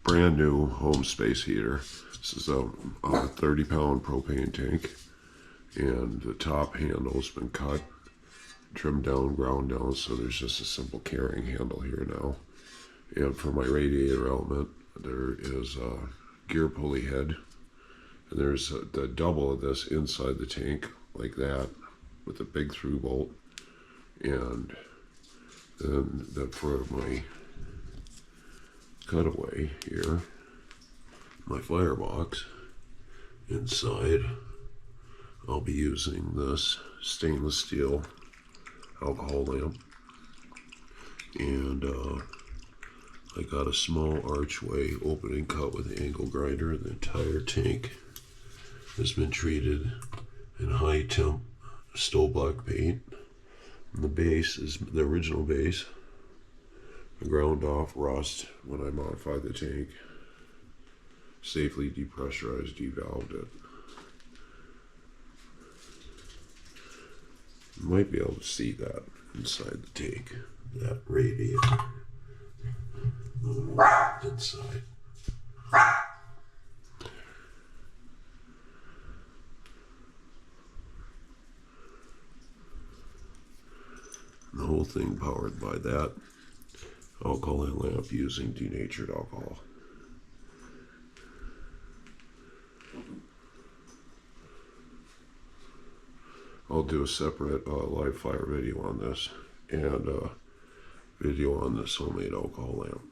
brand new home space heater. This is a 30-pound propane tank, and the top handle's been cut, trimmed down, ground down, so there's just a simple carrying handle here now. And for my radiator element, there is a gear pulley head, and there's the double of this inside the tank, like that, with a big through bolt. And then for my cutaway here, my firebox inside, I'll be using this stainless steel alcohol lamp, and I got a small archway opening cut with an angle grinder. The entire tank has been treated in high temp stove black paint. And the base is the original base. I ground off rust when I modified the tank. Safely depressurized, devalved it. You might be able to see that inside the tank. That radiator inside. The whole thing powered by that alcohol lamp using denatured alcohol. I'll do a separate live fire video on this, and a video on this homemade alcohol lamp.